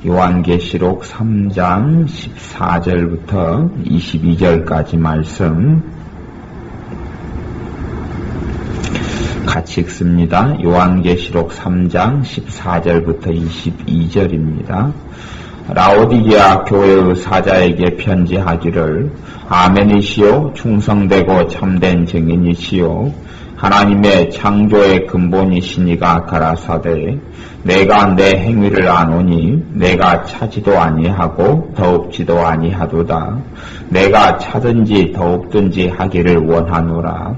요한계시록 3장 14절부터 22절까지 말씀 같이 읽습니다. 요한계시록 3장 14절부터 22절입니다. 라오디게아 교회의 사자에게 편지하기를 아멘이시요 충성되고 참된 증인이시요 하나님의 창조의 근본이시니가 가라사대 내가 내 행위를 아노니 내가 차지도 아니하고 더욱지도 아니하도다. 내가 차든지 더욱든지 하기를 원하노라.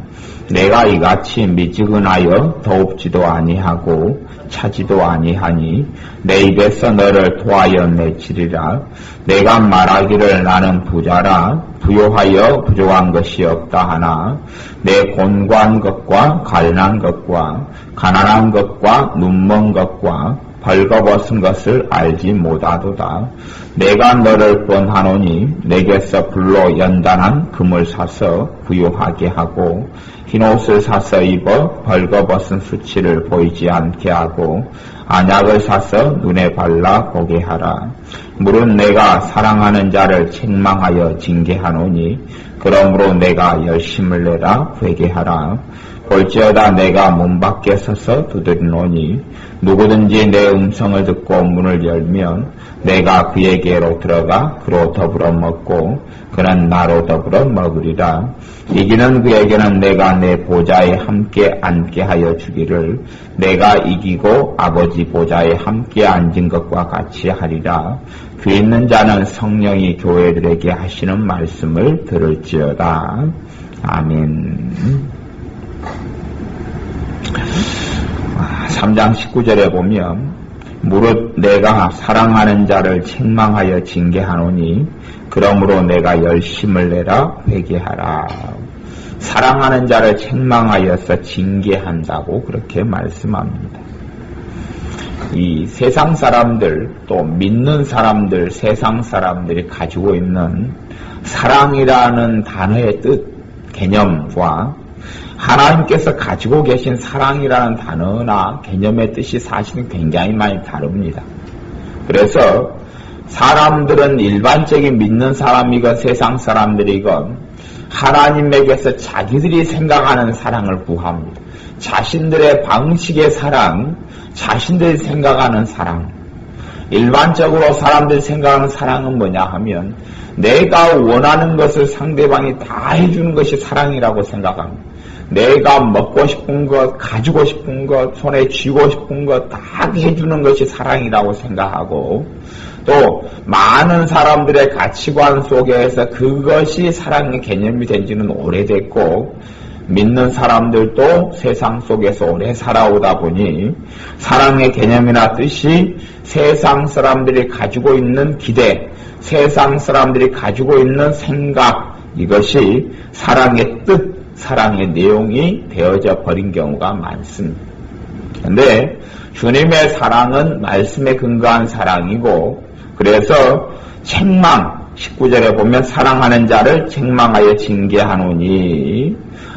내가 이같이 미지근하여 더욱지도 아니하고 차지도 아니하니 내 입에서 너를 토하여 내치리라. 내가 말하기를 나는 부자라 부요하여 부족한 것이 없다 하나 내 곤고한 것과 가련한 것과 가난한 것과 눈먼 것과 벌거벗은 것을 알지 못하도다. 내가 너를 권하노니 내게서 불로 연단한 금을 사서 부요하게 하고 흰옷을 사서 입어 벌거벗은 수치를 보이지 않게 하고 안약을 사서 눈에 발라 보게 하라. 물은 내가 사랑하는 자를 책망하여 징계하노니 그러므로 내가 열심을 내라 회개하라. 볼지어다 내가 문 밖에 서서 두드리노니 누구든지 내 음성을 듣고 문을 열면 내가 그에게로 들어가 그로 더불어 먹고 그는 나로 더불어 먹으리라. 이기는 그에게는 내가 내 보좌에 함께 앉게 하여 주기를 내가 이기고 아버지 보좌에 함께 앉은 것과 같이 하리라. 귀 있는 자는 성령이 교회들에게 하시는 말씀을 들을지어다. 아멘. 3장 19절에 보면 무릇 내가 사랑하는 자를 책망하여 징계하노니 그러므로 내가 열심을 내라 회개하라. 사랑하는 자를 책망하여서 징계한다고 그렇게 말씀합니다. 이 세상 사람들 또 믿는 사람들 세상 사람들이 가지고 있는 사랑이라는 단어의 뜻 개념과 하나님께서 가지고 계신 사랑이라는 단어나 개념의 뜻이 사실은 굉장히 많이 다릅니다. 그래서 사람들은 일반적인 믿는 사람이건 세상 사람들이건 하나님에게서 자기들이 생각하는 사랑을 구합니다. 자신들의 방식의 사랑, 자신들이 생각하는 사랑. 일반적으로 사람들이 생각하는 사랑은 뭐냐 하면 내가 원하는 것을 상대방이 다 해주는 것이 사랑이라고 생각합니다. 내가 먹고 싶은 것, 가지고 싶은 것, 손에 쥐고 싶은 것 다 해주는 것이 사랑이라고 생각하고 또 많은 사람들의 가치관 속에서 그것이 사랑의 개념이 된 지는 오래됐고 믿는 사람들도 세상 속에서 오래 살아오다 보니 사랑의 개념이나 뜻이 세상 사람들이 가지고 있는 기대, 세상 사람들이 가지고 있는 생각 이것이 사랑의 뜻, 사랑의 내용이 되어져 버린 경우가 많습니다. 그런데 주님의 사랑은 말씀에 근거한 사랑이고 그래서 책망 19절에 보면 사랑하는 자를 책망하여 징계하노니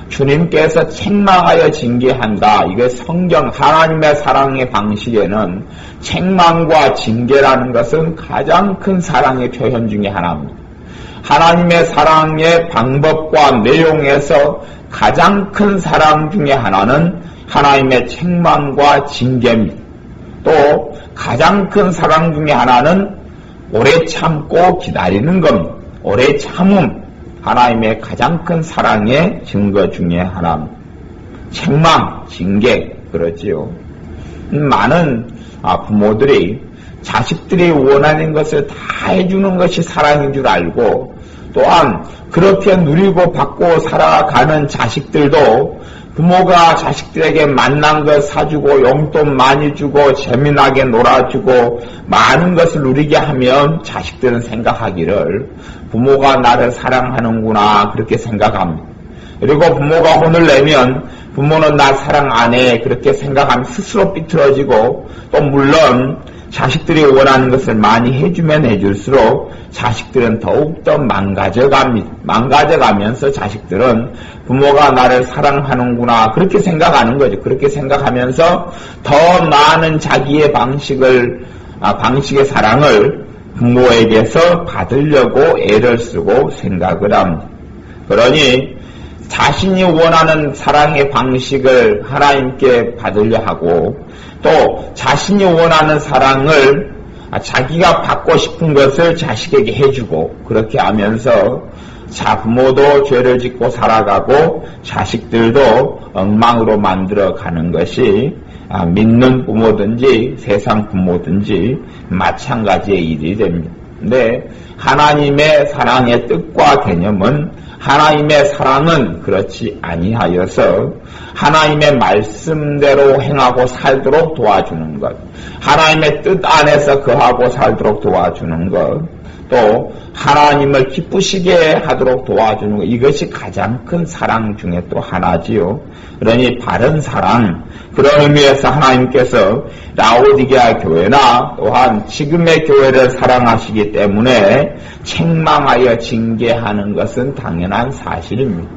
주님께서 책망하여 징계한다. 이게 성경 하나님의 사랑의 방식에는 책망과 징계라는 것은 가장 큰 사랑의 표현 중에 하나입니다. 하나님의 사랑의 방법과 내용에서 가장 큰 사랑 중에 하나는 하나님의 책망과 징계입니다. 또 가장 큰 사랑 중에 하나는 오래 참고 기다리는 겁니다. 오래 참음, 하나님의 가장 큰 사랑의 증거 중에 하나입니다. 책망, 징계, 그렇지요. 많은 부모들이 자식들이 원하는 것을 다 해주는 것이 사랑인 줄 알고 또한 그렇게 누리고 받고 살아가는 자식들도 부모가 자식들에게 만난 것 사주고 용돈 많이 주고 재미나게 놀아주고 많은 것을 누리게 하면 자식들은 생각하기를 부모가 나를 사랑하는구나 그렇게 생각합니다. 그리고 부모가 혼을 내면 부모는 나 사랑 안 해 그렇게 생각하면 스스로 삐뚤어지고 또 물론 자식들이 원하는 것을 많이 해주면 해줄수록 자식들은 더욱더 망가져갑니다. 망가져가면서 자식들은 부모가 나를 사랑하는구나 그렇게 생각하는 거죠. 그렇게 생각하면서 더 많은 자기의 방식을 방식의 사랑을 부모에게서 받으려고 애를 쓰고 생각을 합니다. 그러니 자신이 원하는 사랑의 방식을 하나님께 받으려 하고 또 자신이 원하는 사랑을 자기가 받고 싶은 것을 자식에게 해주고 그렇게 하면서 부모도 죄를 짓고 살아가고 자식들도 엉망으로 만들어가는 것이 믿는 부모든지 세상 부모든지 마찬가지의 일이 됩니다. 근데 하나님의 사랑의 뜻과 개념은 하나님의 사랑은 그렇지 아니하여서 하나님의 말씀대로 행하고 살도록 도와주는 것, 하나님의 뜻 안에서 거하고 살도록 도와주는 것, 또 하나님을 기쁘시게 하도록 도와주는 것, 이것이 가장 큰 사랑 중에 또 하나지요. 그러니 바른 사랑, 그런 의미에서 하나님께서 라오디게아 교회나 또한 지금의 교회를 사랑하시기 때문에 책망하여 징계하는 것은 당연한 사실입니다.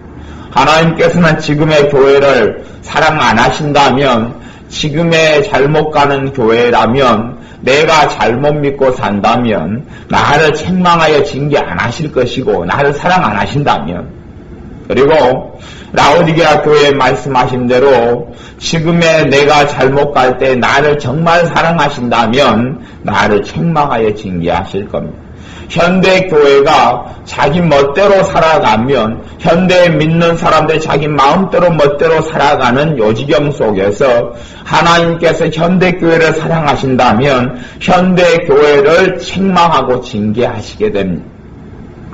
하나님께서는 지금의 교회를 사랑 안 하신다면, 지금의 잘못 가는 교회라면, 내가 잘못 믿고 산다면 나를 책망하여 징계 안 하실 것이고 나를 사랑 안 하신다면, 그리고 라오디게아 교회에 말씀하신 대로 지금의 내가 잘못 갈 때 나를 정말 사랑하신다면 나를 책망하여 징계하실 겁니다. 현대 교회가 자기 멋대로 살아가면, 현대에 믿는 사람들이 자기 마음대로 멋대로 살아가는 요지경 속에서 하나님께서 현대 교회를 사랑하신다면 현대 교회를 책망하고 징계하시게 됩니다.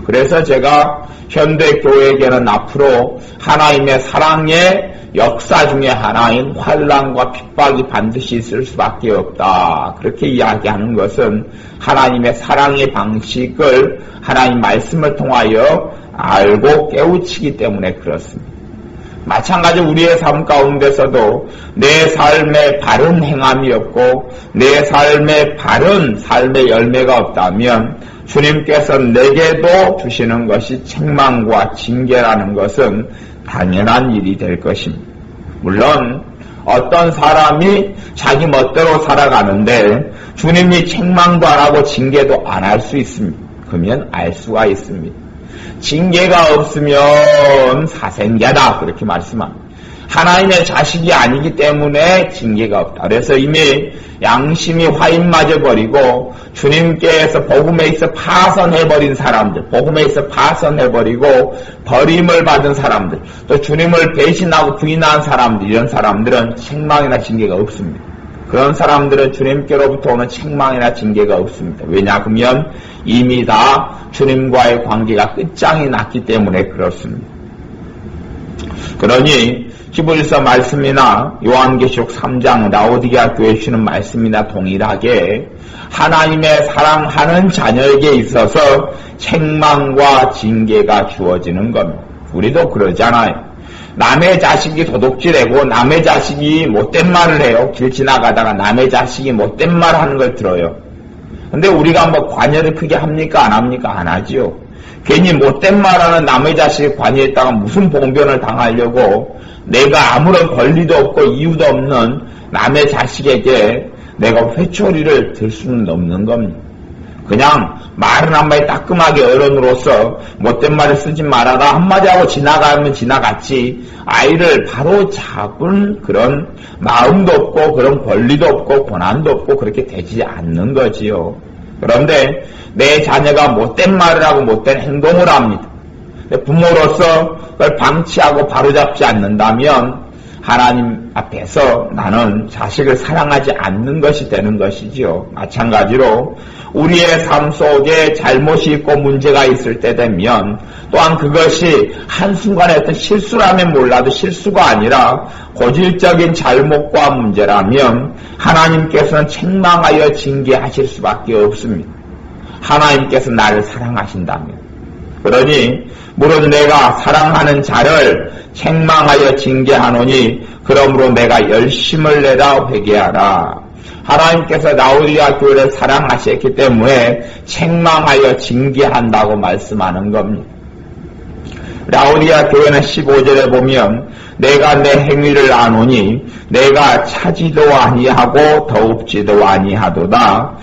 그래서 제가 현대 교회에게는 앞으로 하나님의 사랑의 역사 중에 하나인 환난과 핍박이 반드시 있을 수밖에 없다. 그렇게 이야기하는 것은 하나님의 사랑의 방식을 하나님 말씀을 통하여 알고 깨우치기 때문에 그렇습니다. 마찬가지로 우리의 삶 가운데서도 내 삶에 바른 행함이 없고 내 삶에 바른 삶의 열매가 없다면 주님께서 내게도 주시는 것이 책망과 징계라는 것은 당연한 일이 될 것입니다. 물론 어떤 사람이 자기 멋대로 살아가는데 주님이 책망도 안 하고 징계도 안 할 수 있습니다. 그러면 알 수가 있습니다. 징계가 없으면 사생자다, 그렇게 말씀합니다. 하나님의 자식이 아니기 때문에 징계가 없다. 그래서 이미 양심이 화인맞아 버리고 주님께서 복음에 있어 파선해버린 사람들, 복음에 있어 파선해버리고 버림을 받은 사람들, 또 주님을 배신하고 부인한 사람들, 이런 사람들은 책망이나 징계가 없습니다. 그런 사람들은 주님께로부터 오는 책망이나 징계가 없습니다. 왜냐 하면 이미 다 주님과의 관계가 끝장이 났기 때문에 그렇습니다. 그러니 히브리서 말씀이나 요한계시록 3장 라오디게아 교회에 주시는 말씀이나 동일하게 하나님의 사랑하는 자녀에게 있어서 책망과 징계가 주어지는 겁니다. 우리도 그러잖아요. 남의 자식이 도둑질하고 남의 자식이 못된 말을 해요. 길 지나가다가 남의 자식이 못된 말 하는 걸 들어요. 근데 우리가 뭐 관여를 크게 합니까? 안 합니까? 안 하지요. 괜히 못된 말하는 남의 자식이 관여했다가 무슨 봉변을 당하려고 내가 아무런 권리도 없고 이유도 없는 남의 자식에게 내가 회초리를 들 수는 없는 겁니다. 그냥 말은 한마디 따끔하게 어른으로서 못된 말을 쓰지 말아라 한마디 하고 지나가면 지나갔지, 아이를 바로 잡은 그런 마음도 없고 그런 권리도 없고 권한도 없고 그렇게 되지 않는 거지요. 그런데 내 자녀가 못된 말을 하고 못된 행동을 합니다. 부모로서 그걸 방치하고 바로잡지 않는다면 하나님 앞에서 나는 자식을 사랑하지 않는 것이 되는 것이지요. 마찬가지로 우리의 삶 속에 잘못이 있고 문제가 있을 때 되면 또한 그것이 한순간에 어떤 실수라면 몰라도 실수가 아니라 고질적인 잘못과 문제라면 하나님께서는 책망하여 징계하실 수밖에 없습니다. 하나님께서 나를 사랑하신다면. 그러니 물론 내가 사랑하는 자를 책망하여 징계하노니 그러므로 내가 열심을 내라 회개하라. 하나님께서 라오디게아 교회를 사랑하셨기 때문에 책망하여 징계한다고 말씀하는 겁니다. 라오디아 교회는 15절에 보면 내가 내 행위를 아노니 내가 차지도 아니하고 더웁지도 아니하도다.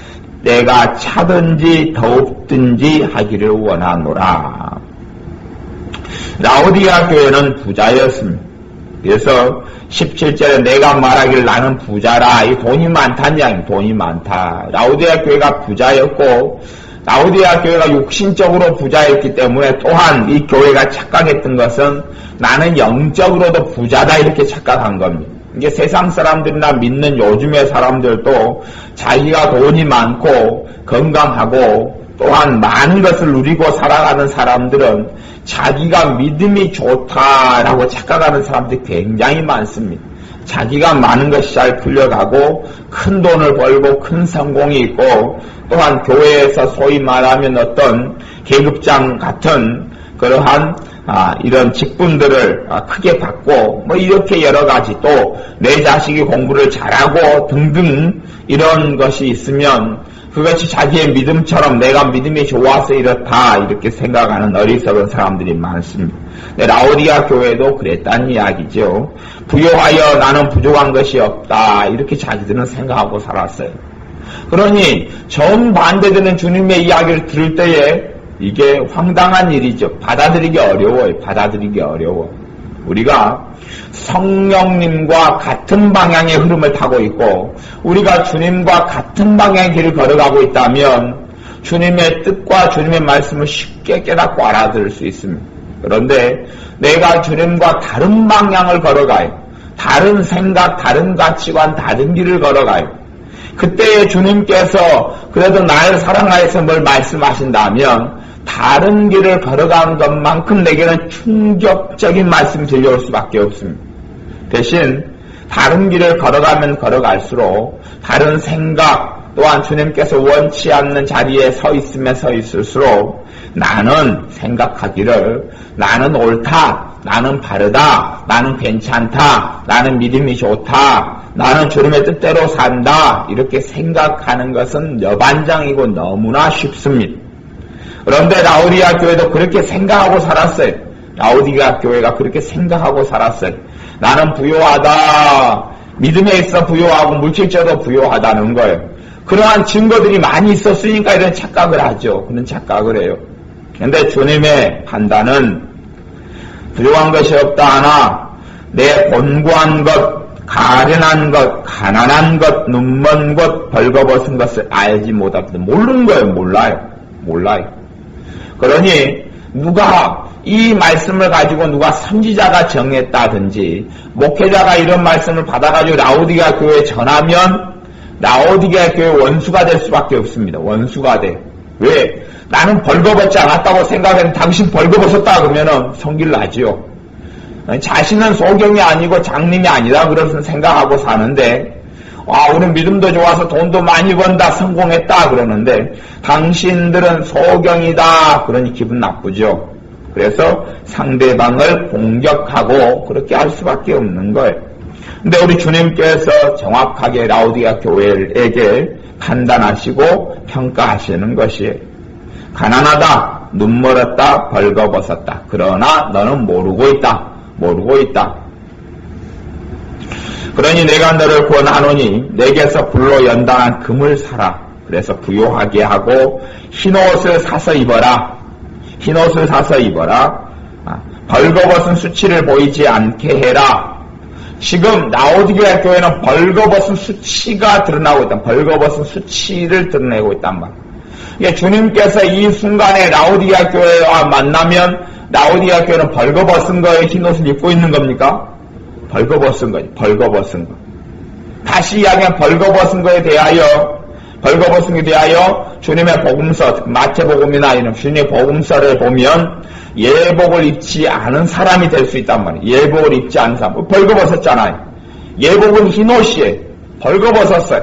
내가 차든지 더웁든지 하기를 원하노라. 라오디아 교회는 부자였습니다. 그래서 17절에 내가 말하길 나는 부자라. 이 돈이 많다는 이야기, 돈이 많다. 라오디아 교회가 부자였고 라오디아 교회가 육신적으로 부자였기 때문에 또한 이 교회가 착각했던 것은 나는 영적으로도 부자다 이렇게 착각한 겁니다. 이게 세상 사람들이나 믿는 요즘의 사람들도 자기가 돈이 많고 건강하고 또한 많은 것을 누리고 살아가는 사람들은 자기가 믿음이 좋다라고 착각하는 사람들이 굉장히 많습니다. 자기가 많은 것이 잘 풀려가고 큰 돈을 벌고 큰 성공이 있고 또한 교회에서 소위 말하면 어떤 계급장 같은 그러한 이런 직분들을 크게 받고 뭐 이렇게 여러 가지 또 내 자식이 공부를 잘하고 등등 이런 것이 있으면 그것이 자기의 믿음처럼 내가 믿음이 좋아서 이렇다 이렇게 생각하는 어리석은 사람들이 많습니다. 라오디아 교회도 그랬다는 이야기죠. 부요하여 나는 부족한 것이 없다 이렇게 자기들은 생각하고 살았어요. 그러니 정반대되는 주님의 이야기를 들을 때에 이게 황당한 일이죠. 받아들이기 어려워요. 받아들이기 어려워. 우리가 성령님과 같은 방향의 흐름을 타고 있고 우리가 주님과 같은 방향의 길을 걸어가고 있다면 주님의 뜻과 주님의 말씀을 쉽게 깨닫고 알아들을 수 있습니다. 그런데 내가 주님과 다른 방향을 걸어가요. 다른 생각, 다른 가치관, 다른 길을 걸어가요. 그때에 주님께서 그래도 나를 사랑하여서 뭘 말씀하신다면 다른 길을 걸어가는 것만큼 내게는 충격적인 말씀이 들려올 수밖에 없습니다. 대신 다른 길을 걸어가면 걸어갈수록 다른 생각 또한 주님께서 원치 않는 자리에 서 있으면 서 있을수록 나는 생각하기를 나는 옳다, 나는 바르다, 나는 괜찮다, 나는 믿음이 좋다, 나는 주님의 뜻대로 산다 이렇게 생각하는 것은 여반장이고 너무나 쉽습니다. 그런데 라오디아 교회도 그렇게 생각하고 살았어요. 라오디아 교회가 그렇게 생각하고 살았어요. 나는 부요하다. 믿음에 있어 부요하고 물질적으로 부요하다는 거예요. 그러한 증거들이 많이 있었으니까 이런 착각을 하죠. 그런 착각을 해요. 그런데 주님의 판단은 부요한 것이 없다 하나 내 곤고한 것, 가련한 것, 가난한 것, 눈먼 것, 벌거벗은 것을 알지 못하거든. 모르는 거예요. 몰라요. 그러니 누가 이 말씀을 가지고 누가 선지자가 정했다든지 목회자가 이런 말씀을 받아가지고 라오디아 교회에 전하면 라오디아 교회 원수가 될 수밖에 없습니다. 원수가 돼. 왜? 나는 벌거벗지 않았다고 생각했는데 당신 벌거벗었다 그러면은 성질 나지요. 자신은 소경이 아니고 장님이 아니다 그런 생각하고 사는데 우리 믿음도 좋아서 돈도 많이 번다 성공했다 그러는데 당신들은 소경이다 그러니 기분 나쁘죠. 그래서 상대방을 공격하고 그렇게 할 수밖에 없는 거예요. 근데 우리 주님께서 정확하게 라오디아 교회에게 판단하시고 평가하시는 것이에요. 가난하다, 눈멀었다, 벌거벗었다. 그러나 너는 모르고 있다. 그러니 내가 너를 구원하노니 내게서 불로 연단한 금을 사라. 그래서 부요하게 하고 흰옷을 사서 입어라. 벌거벗은 수치를 보이지 않게 해라. 지금 라오디게아 교회는 벌거벗은 수치가 드러나고 있다. 벌거벗은 수치를 드러내고 있단 말이에요. 이게 주님께서 이 순간에 라오디게아 교회와 만나면 라오디게아 교회는 벌거벗은 거에 흰옷을 입고 있는 겁니까? 벌거벗은 거죠. 벌거벗은 거. 다시 이야기하면 벌거벗은 거에 대하여 주님의 복음서, 마태복음이나 이런 주님의 복음서를 보면 예복을 입지 않은 사람이 될 수 있단 말이에요. 예복을 입지 않은 사람. 벌거벗었잖아요. 예복은 흰옷이에요. 벌거벗었어요.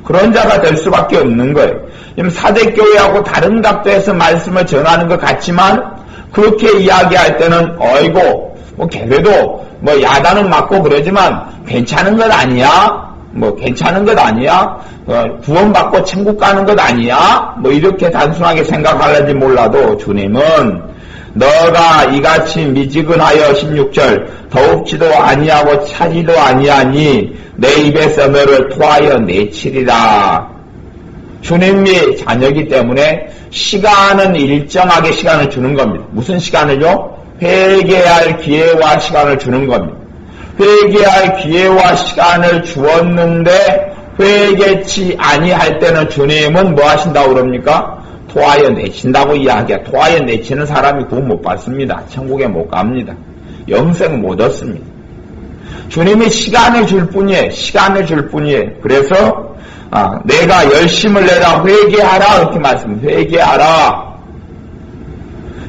그런 자가 될 수밖에 없는 거예요. 사대교회하고 다른 각도에서 말씀을 전하는 것 같지만 그렇게 이야기할 때는 걔네도 야단은 맞고 그러지만 괜찮은 것 아니야? 구원받고 천국 가는 것 아니야? 이렇게 단순하게 생각하는지 몰라도 주님은 너가 이같이 미지근하여 16절 더욱지도 아니하고 차지도 아니하니 내 입에서 너를 토하여 내치리라. 주님이 자녀이기 때문에 시간은 일정하게 시간을 주는 겁니다. 무슨 시간을요? 회개할 기회와 시간을 주는 겁니다. 회개할 기회와 시간을 주었는데 회개치 아니할 때는 주님은 뭐 하신다고 그럽니까? 토하여 내친다고 이야기해요. 토하여 내치는 사람이 구원 못 받습니다. 천국에 못 갑니다. 영생 못 얻습니다. 주님이 시간을 줄 뿐이에요. 시간을 줄 뿐이에요. 그래서 내가 열심을 내라 회개하라 이렇게 말씀합니다. 회개하라.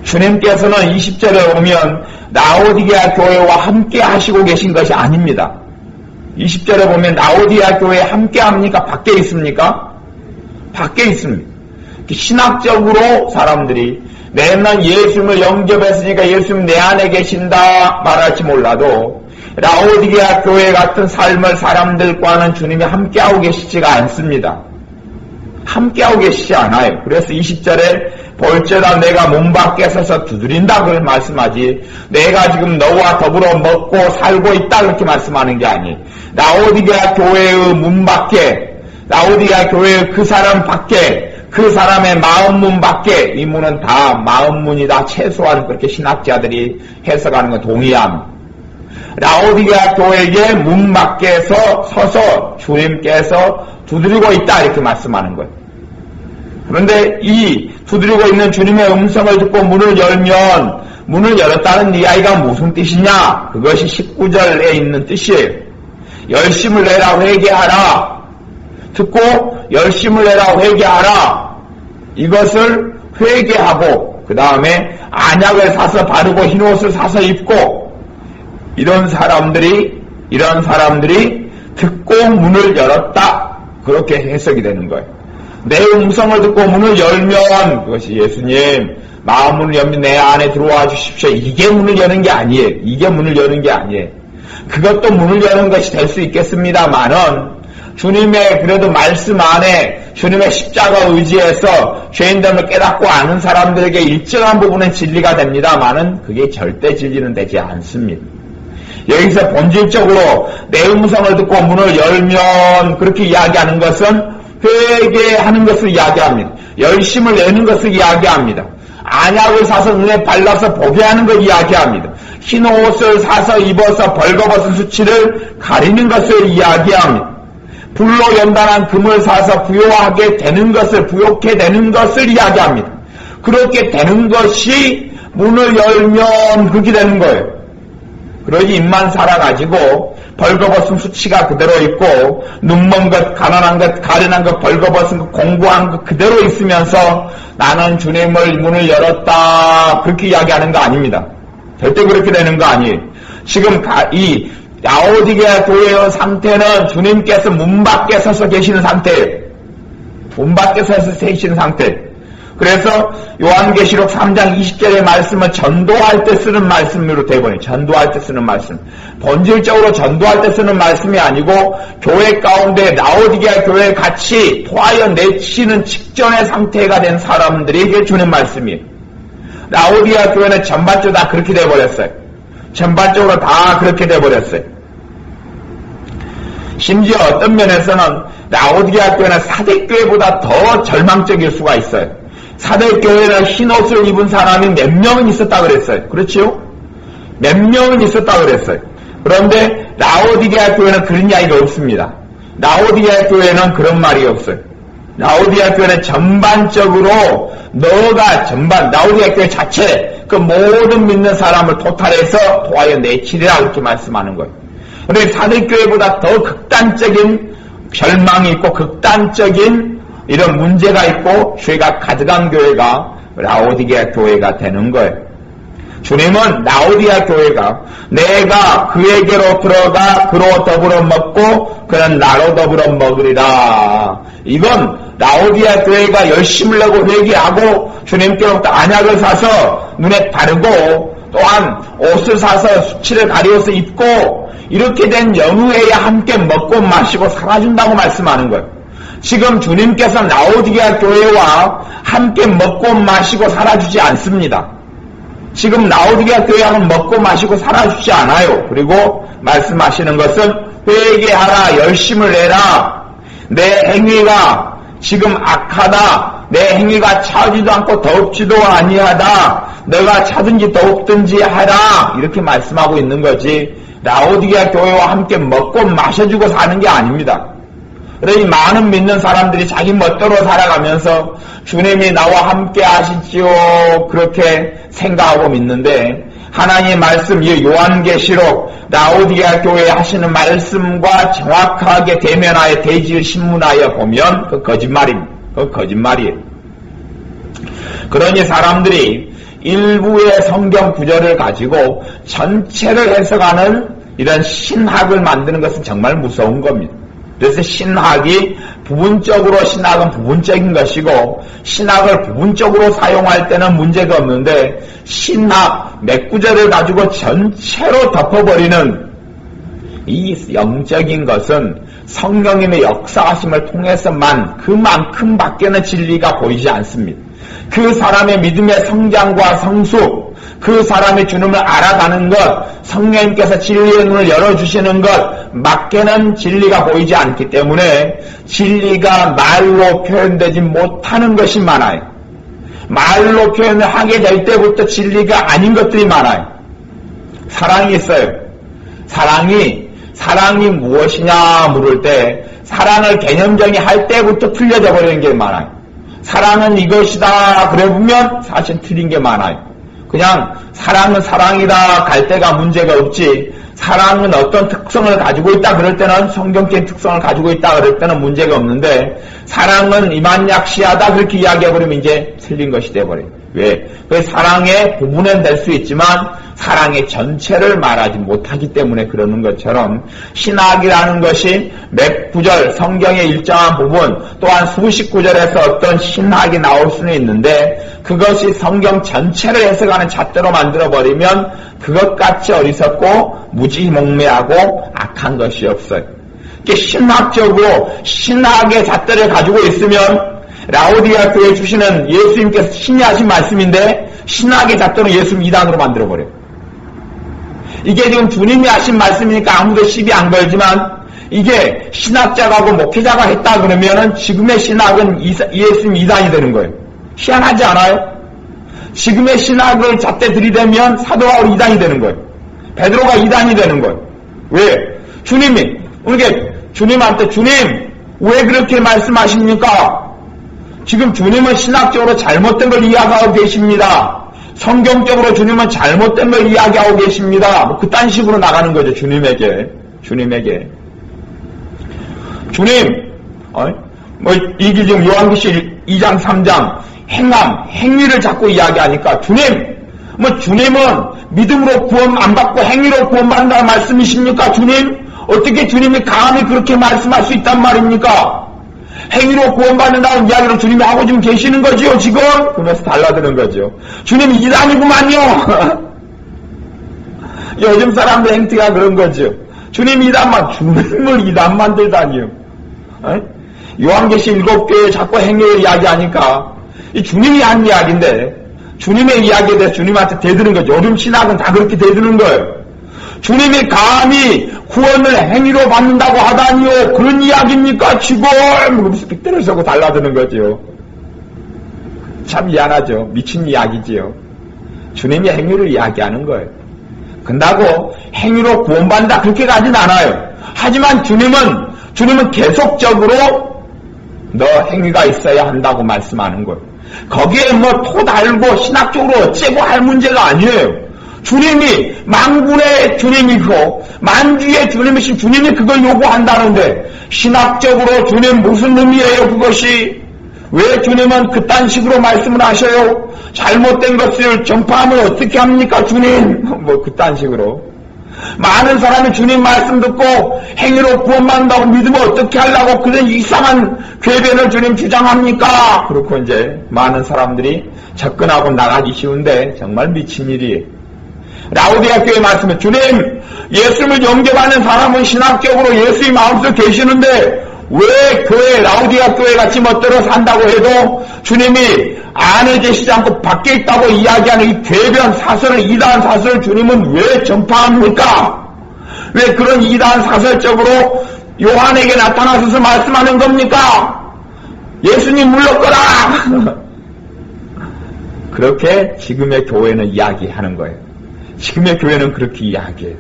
주님께서는 20절에 보면 라오디게아 교회와 함께 하시고 계신 것이 아닙니다. 20절에 보면 라오디게아 교회에 함께 합니까? 밖에 있습니까? 밖에 있습니다. 신학적으로 사람들이 내는 예수님을 영접했으니까 예수님 내 안에 계신다 말할지 몰라도 라오디게아 교회 같은 삶을 사람들과는 주님이 함께하고 계시지가 않습니다. 함께하고 계시지 않아요. 그래서 20절에 볼지어다 내가 문 밖에 서서 두드린다 그걸 말씀하지 내가 지금 너와 더불어 먹고 살고 있다 그렇게 말씀하는 게 아니에요. 라오디게아 교회의 문 밖에 라오디게아 교회의 그 사람 밖에 그 사람의 마음문 밖에 이 문은 다 마음문이다 최소한 그렇게 신학자들이 해석하는 건 동의합니다. 라오디게아 교회의 문 밖에서 서서 주님께서 두드리고 있다 이렇게 말씀하는 거예요. 그런데 이 두드리고 있는 주님의 음성을 듣고 문을 열면 문을 열었다는 이야기가 무슨 뜻이냐? 그것이 19절에 있는 뜻이에요. 열심을 내라 회개하라. 듣고 열심을 내라 회개하라. 이것을 회개하고 그 다음에 안약을 사서 바르고 흰옷을 사서 입고 이런 사람들이 듣고 문을 열었다. 그렇게 해석이 되는 거예요. 내 음성을 듣고 문을 열면 그것이 예수님 마음문을 열면 내 안에 들어와 주십시오. 이게 문을 여는 게 아니에요. 이게 문을 여는 게 아니에요. 그것도 문을 여는 것이 될 수 있겠습니다만은 주님의 그래도 말씀 안에 주님의 십자가 의지해서 죄인됨을 깨닫고 아는 사람들에게 일정한 부분은 진리가 됩니다만은 그게 절대 진리는 되지 않습니다. 여기서 본질적으로 내 음성을 듣고 문을 열면 그렇게 이야기하는 것은 회개하는 것을 이야기합니다. 열심을 내는 것을 이야기합니다. 안약을 사서 눈에 발라서 보게 하는 걸 이야기합니다. 흰 옷을 사서 입어서 벌거벗은 수치를 가리는 것을 이야기합니다. 불로 연단한 금을 사서 부요하게 되는 것을 부요케 되는 것을 이야기합니다. 그렇게 되는 것이 문을 열면 그렇게 되는 거예요. 그러니 입만 살아가지고 벌거벗은 수치가 그대로 있고 눈먼 것, 가난한 것, 가련한 것, 벌거벗은 것, 공부한 것 그대로 있으면서 나는 주님을 문을 열었다 그렇게 이야기하는 거 아닙니다. 절대 그렇게 되는 거 아니에요. 지금 이 라오디게아 교회의 상태는 주님께서 문 밖에 서서 계시는 상태예요. 문 밖에 서서 계시는 상태. 그래서 요한계시록 3장 20절의 말씀은 전도할 때 쓰는 말씀으로 되어버려요. 전도할 때 쓰는 말씀. 본질적으로 전도할 때 쓰는 말씀이 아니고 교회 가운데 라오디게아 교회에 같이 토하여 내치는 직전의 상태가 된 사람들에게 주는 말씀이에요. 라오디게아 교회는 전반적으로 다 그렇게 되어버렸어요. 전반적으로 다 그렇게 되어버렸어요. 심지어 어떤 면에서는 라오디게아 교회는 사대교회보다 더 절망적일 수가 있어요. 사대교회는 흰옷을 입은 사람이 몇 명은 있었다 그랬어요. 그렇지요? 몇 명은 있었다 그랬어요. 그런데 라오디게아 교회는 그런 이야기가 없습니다. 라오디게아 교회는 그런 말이 없어요. 라오디게아 교회는 전반적으로 라오디게아 교회 자체 그 모든 믿는 사람을 토탈해서 도하여 내치리라 그렇게 말씀하는 거예요. 그런데 사대교회보다 더 극단적인 절망이 있고 극단적인 이런 문제가 있고 죄가 가득한 교회가 라오디게아 교회가 되는 거예요. 주님은 라오디게아 교회가 내가 그에게로 들어가 그로 더불어 먹고 그는 나로 더불어 먹으리라. 이건 라오디게아 교회가 열심을 내고 회개하고 주님께로부터 안약을 사서 눈에 바르고 또한 옷을 사서 수치를 가리워서 입고 이렇게 된 연후에야 함께 먹고 마시고 살아준다고 말씀하는 거예요. 지금 주님께서 라오디게아 교회와 함께 먹고 마시고 살아주지 않습니다. 지금 라오디게아 교회는 먹고 마시고 살아주지 않아요. 그리고 말씀하시는 것은 회개하라, 열심을 내라. 내 행위가 지금 악하다. 내 행위가 차지도 않고 더럽지도 아니하다. 너가 차든지 더럽든지 하라. 이렇게 말씀하고 있는 거지. 라오디게아 교회와 함께 먹고 마셔주고 사는 게 아닙니다. 그러니 많은 믿는 사람들이 자기 멋대로 살아가면서 주님이 나와 함께 하시지요. 그렇게 생각하고 믿는데 하나님의 말씀, 이 요한계시록 라오디게아 교회에 하시는 말씀과 정확하게 대면하여 대지를 신문하여 보면 그 거짓말입니다. 그 거짓말이에요. 그러니 사람들이 일부의 성경 구절을 가지고 전체를 해석하는 이런 신학을 만드는 것은 정말 무서운 겁니다. 그래서 신학은 부분적인 것이고 신학을 부분적으로 사용할 때는 문제가 없는데 신학 몇 구절을 가지고 전체로 덮어버리는 이 영적인 것은 성령님의 역사하심을 통해서만 그만큼 밖에는 진리가 보이지 않습니다. 그 사람의 믿음의 성장과 성숙, 그 사람의 주님을 알아가는 것, 성령님께서 진리의 눈을 열어주시는 것 밖에는 진리가 보이지 않기 때문에 진리가 말로 표현되지 못하는 것이 많아요. 말로 표현을 하게 될 때부터 진리가 아닌 것들이 많아요. 사랑이 있어요. 사랑이 무엇이냐 물을 때 사랑을 개념정의 할 때부터 틀려져 버리는 게 많아요. 사랑은 이것이다 그래 보면 사실 틀린 게 많아요. 그냥 사랑은 사랑이다 갈 때가 문제가 없지, 사랑은 어떤 특성을 가지고 있다 그럴 때는 성경적인 특성을 가지고 있다 그럴 때는 문제가 없는데 사랑은 이만약시하다 그렇게 이야기해버리면 이제 틀린 것이 돼버려요. 왜? 그 사랑의 부분은 될 수 있지만 사랑의 전체를 말하지 못하기 때문에 그러는 것처럼 신학이라는 것이 몇 구절 성경의 일정한 부분 또한 수십 구절에서 어떤 신학이 나올 수는 있는데 그것이 성경 전체를 해석하는 잣대로 만들어버리면 그것같이 어리석고 무지몽매하고 악한 것이 없어요. 신학적으로 신학의 잣대를 가지고 있으면 라오디게아 교회에 주시는 예수님께서 신이 하신 말씀인데 신학의 잣대로 예수님 이단으로 만들어버려요. 이게 지금 주님이 하신 말씀이니까 아무도 시비 안 걸지만 이게 신학자가 하고 목회자가 했다 그러면은 지금의 신학은 예수님 이단이 되는 거예요. 희한하지 않아요? 지금의 신학을 잣대 들이대면 사도 바울이 이단이 되는 거예요. 베드로가 이단이 되는 거예요. 왜? 주님이 이렇게 주님한테 주님 왜 그렇게 말씀하십니까? 지금 주님은 신학적으로 잘못된 걸 이야기하고 계십니다. 성경적으로 주님은 잘못된 걸 이야기하고 계십니다. 뭐 그딴 식으로 나가는 거죠. 주님에게. 주님, 이게 지금 요한계시록 2장 3장 행위를 자꾸 이야기하니까 주님은 믿음으로 구원 안 받고 행위로 구원받는다는 말씀이십니까? 주님? 어떻게 주님이 감히 그렇게 말씀할 수 있단 말입니까? 행위로 구원받는다는 이야기를 주님이 하고 지금 계시는 거지요, 지금? 그러면서 달라드는 거죠. 주님이 이단이구만요. 요즘 사람들 행태가 그런 거죠. 주님이 주님을 이단 만들다니요. 요한계시 7교회 자꾸 행위를 이야기하니까 이 주님이 한 이야기인데 주님의 이야기에 대해서 주님한테 대드는 거죠. 요즘 신학은 다 그렇게 대드는 거예요. 주님이 감히 구원을 행위로 받는다고 하다니요. 그런 이야기입니까? 지금 그러면서 빅대를 서고 달라드는 거죠. 참 미안하죠. 미친 이야기지요. 주님이 행위를 이야기하는 거예요. 근다고 행위로 구원받는다 그렇게 가진 않아요. 하지만 주님은 계속적으로 너 행위가 있어야 한다고 말씀하는 거예요. 거기에 토 달고 신학적으로 어째고 할 문제가 아니에요. 주님이 만군의 주님이고 만주의 주님이신 주님이 그걸 요구한다는데 신학적으로 주님 무슨 의미예요 그것이? 왜 주님은 그딴 식으로 말씀을 하셔요? 잘못된 것을 전파하면 어떻게 합니까 주님? 그딴 식으로 많은 사람이 주님 말씀 듣고 행위로 구원받는다고 믿으면 어떻게 하려고 그런 이상한 궤변을 주님 주장합니까? 그렇고 이제 많은 사람들이 접근하고 나가기 쉬운데 정말 미친 일이에요. 라오디게아 교회 말씀에 주님 예수님을 영접하는 사람은 신학적으로 예수님 마음속에 계시는데 왜 교회, 라우디아 교회 같이 멋대로 산다고 해도 주님이 안에 계시지 않고 밖에 있다고 이야기하는 이 궤변 사설을, 이단 사설을 주님은 왜 전파합니까? 왜 그런 이단 사설적으로 요한에게 나타나셔서 말씀하는 겁니까? 예수님 물러거라! 그렇게 지금의 교회는 이야기하는 거예요. 지금의 교회는 그렇게 이야기해요.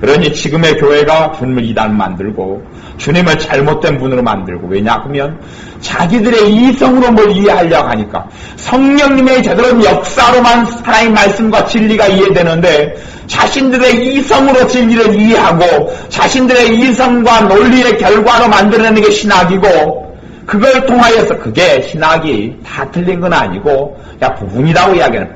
그러니 지금의 교회가 주님을 이단 만들고 주님을 잘못된 분으로 만들고, 왜냐 하면 자기들의 이성으로 뭘 이해하려고 하니까 성령님의 제대로 역사로만 하나님의 말씀과 진리가 이해되는데 자신들의 이성으로 진리를 이해하고 자신들의 이성과 논리의 결과로 만들어내는 게 신학이고, 그걸 통하여서 그게 신학이 다 틀린 건 아니고 야 부분이라고 이야기하는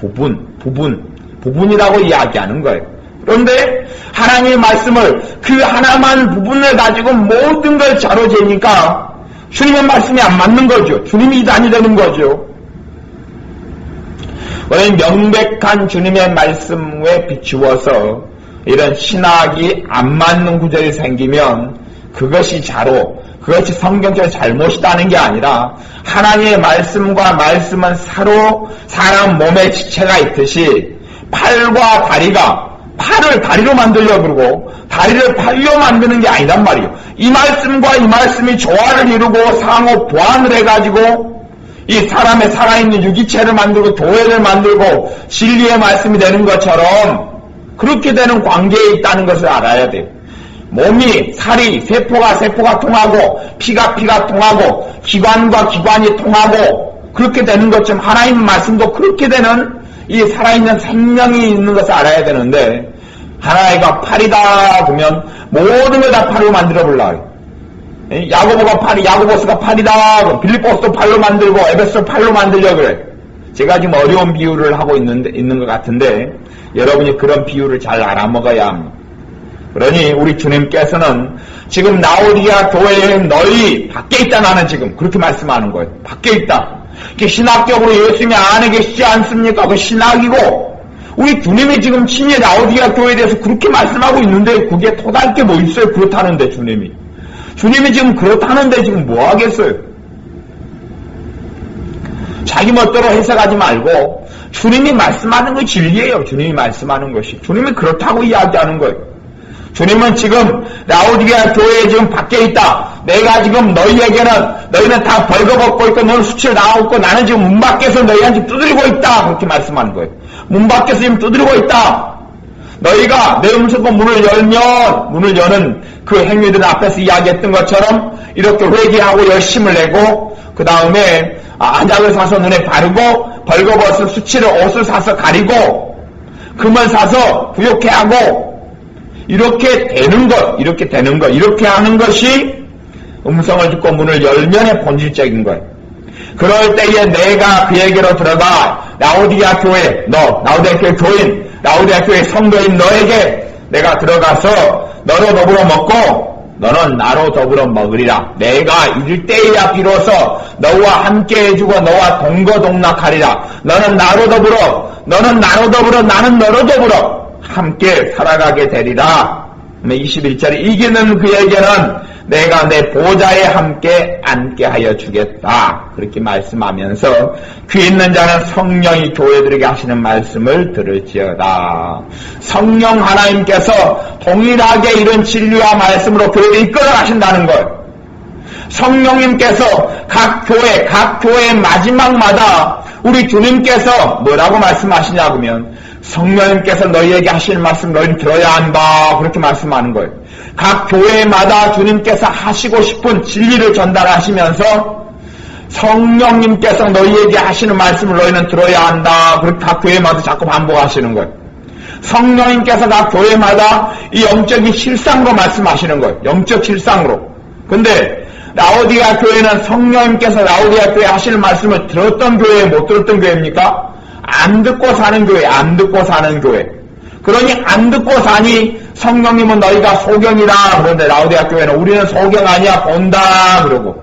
부분이라고 이야기하는 거예요. 그런데 하나님의 말씀을 그 하나만 부분을 가지고 모든 걸 자로재니까 주님의 말씀이 안 맞는 거죠. 주님이 이단이 되는 거죠. 우리는 명백한 주님의 말씀에 비추어서 이런 신학이 안 맞는 구절이 생기면 그것이 그것이 성경적인 잘못이다는 게 아니라 하나님의 말씀과 말씀은 서로 사람 몸에 지체가 있듯이 팔과 다리가 팔을 다리로 만들려고 그러고 다리를 팔로 만드는 게 아니란 말이에요. 이 말씀과 이 말씀이 조화를 이루고 상호 보완을 해가지고 이 사람의 살아있는 유기체를 만들고 교회를 만들고 진리의 말씀이 되는 것처럼 그렇게 되는 관계에 있다는 것을 알아야 돼요. 몸이, 살이, 세포가 통하고 피가 통하고 기관과 기관이 통하고 그렇게 되는 것처럼 하나님 말씀도 그렇게 되는 이 살아있는 생명이 있는 것을 알아야 되는데, 하나이가 팔이다 그러면 모든 걸 다 팔로 만들어 보려고 해요. 야고보스가 팔이다, 빌립보스도 팔로 만들고 에베소도 팔로 만들려고 그래. 제가 지금 어려운 비유를 하고 있는 것 같은데 여러분이 그런 비유를 잘 알아먹어야 합니다. 그러니 우리 주님께서는 지금 라오디아 교회에 너희 밖에 있다, 나는 지금 그렇게 말씀하는 거예요. 밖에 있다. 신학적으로 예수님이 안에 계시지 않습니까? 그 신학이고, 우리 주님이 지금 친히 라오디아 교회에 대해서 그렇게 말씀하고 있는데 그게 토달 게 뭐 있어요? 그렇다는데 주님이 지금 그렇다는데 지금 뭐 하겠어요? 자기 멋대로 해석하지 말고 주님이 말씀하는 것이 진리예요. 주님이 말씀하는 것이, 주님이 그렇다고 이야기하는 거예요. 주님은 지금 라오디아 교회에 지금 밖에 있다. 내가 지금 너희는 다 벌거벗고 있고 너는 수치를 나오고 나는 지금 문 밖에서 너희한테 두드리고 있다. 그렇게 말씀하는 거예요. 문 밖에서 지금 두드리고 있다. 너희가 내 음성과 문을 여는 그 행위들 앞에서 이야기했던 것처럼 이렇게 회개하고 열심을 내고 그 다음에 안약을 사서 눈에 바르고 벌거벗은 수치를 옷을 사서 가리고 금을 사서 부욕해 하고 이렇게 되는 것, 이렇게 하는 것이 음성을 듣고 문을 열면의 본질적인 거예요. 그럴 때에 내가 그에게로 들어가 라오디아 교회, 라오디아 교회 교인, 라오디아 교회 성도인 너에게 내가 들어가서 너로 더불어 먹고 너는 나로 더불어 먹으리라. 내가 이럴 때에야 비로소 너와 함께 해주고 너와 동거동락하리라. 너는 나로 더불어, 나는 너로 더불어 함께 살아가게 되리라. 21절에 이기는 그에게는 내가 내 보좌에 함께 앉게 하여 주겠다. 그렇게 말씀하면서 귀 있는 자는 성령이 교회들에게 하시는 말씀을 들을지어다. 성령 하나님께서 동일하게 이런 진리와 말씀으로 교회를 이끌어 가신다는 거예요. 성령님께서 각 교회의 마지막마다 우리 주님께서 뭐라고 말씀하시냐 그러면 성령님께서 너희에게 하시는 말씀 너희는 들어야 한다. 그렇게 말씀하는 거예요. 각 교회마다 주님께서 하시고 싶은 진리를 전달하시면서 성령님께서 너희에게 하시는 말씀을 너희는 들어야 한다. 그렇게 각 교회마다 자꾸 반복하시는 거예요. 성령님께서 각 교회마다 이 영적인 실상으로 말씀하시는 거예요. 영적 실상으로. 근데 라오디아 교회는 성령님께서 라오디아 교회에 하시는 말씀을 들었던 교회, 못 들었던 교회입니까? 안 듣고 사는 교회. 그러니 안 듣고 사니 성령님은 너희가 소경이라. 그런데 라오디아 교회는 우리는 소경 아니야, 본다. 그러고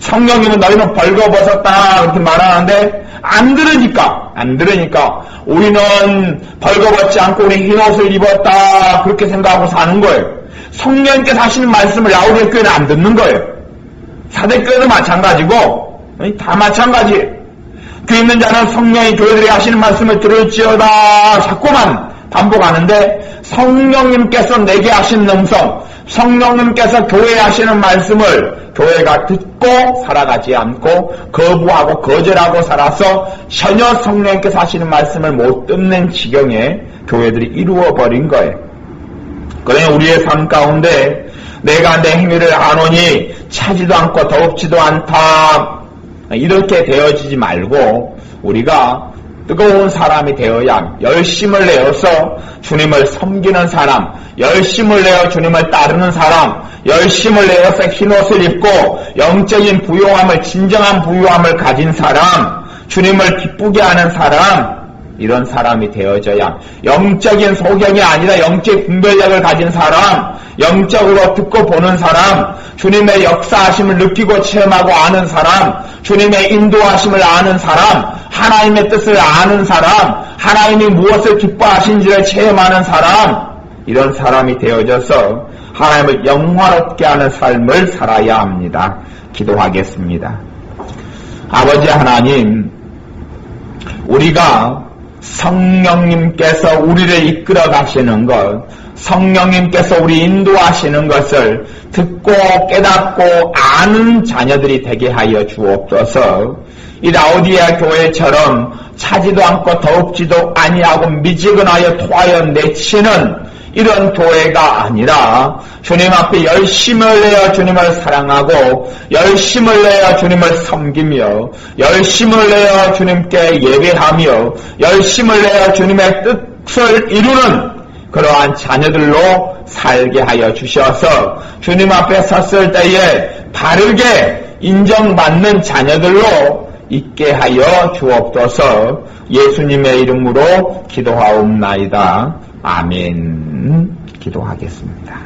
성령님은 너희는 벌거벗었다. 그렇게 말하는데 안 들으니까 우리는 벌거벗지 않고 우리 흰옷을 입었다. 그렇게 생각하고 사는 거예요. 성령님께서 하시는 말씀을 라오디아 교회는 안 듣는 거예요. 사대교회도 마찬가지고 다 마찬가지예요. 귀 있는 자는 성령이 교회들이 하시는 말씀을 들을지어다 자꾸만 반복하는데, 성령님께서 내게 하신 음성, 성령님께서 교회에 하시는 말씀을 교회가 듣고 살아가지 않고 거부하고 거절하고 살아서 전혀 성령님께서 하시는 말씀을 못 듣는 지경에 교회들이 이루어버린 거예요. 그러니 우리의 삶 가운데 내가 내 행위를 아노니 차지도 않고 더웁지도 않다, 이렇게 되어지지 말고 우리가 뜨거운 사람이 되어야 열심을 내어서 주님을 섬기는 사람, 열심을 내어 주님을 따르는 사람, 열심을 내어서 흰옷을 입고 영적인 부요함을, 진정한 부요함을 가진 사람, 주님을 기쁘게 하는 사람, 이런 사람이 되어져야, 영적인 소경이 아니라 영적 분별력을 가진 사람, 영적으로 듣고 보는 사람, 주님의 역사하심을 느끼고 체험하고 아는 사람, 주님의 인도하심을 아는 사람, 하나님의 뜻을 아는 사람, 하나님이 무엇을 기뻐하신지를 체험하는 사람, 이런 사람이 되어져서 하나님을 영화롭게 하는 삶을 살아야 합니다. 기도하겠습니다. 아버지 하나님, 우리가 성령님께서 우리를 이끌어 가시는 것, 성령님께서 우리 인도하시는 것을 듣고 깨닫고 아는 자녀들이 되게 하여 주옵소서. 이 라오디게아 교회처럼 차지도 않고 더웁지도 아니하고 미지근하여 토하여 내치는 이런 교회가 아니라 주님 앞에 열심을 내어 주님을 사랑하고 열심을 내어 주님을 섬기며 열심을 내어 주님께 예배하며 열심을 내어 주님의 뜻을 이루는 그러한 자녀들로 살게 하여 주셔서 주님 앞에 섰을 때에 바르게 인정받는 자녀들로 있게 하여 주옵소서. 예수님의 이름으로 기도하옵나이다. 아멘. 기도하겠습니다.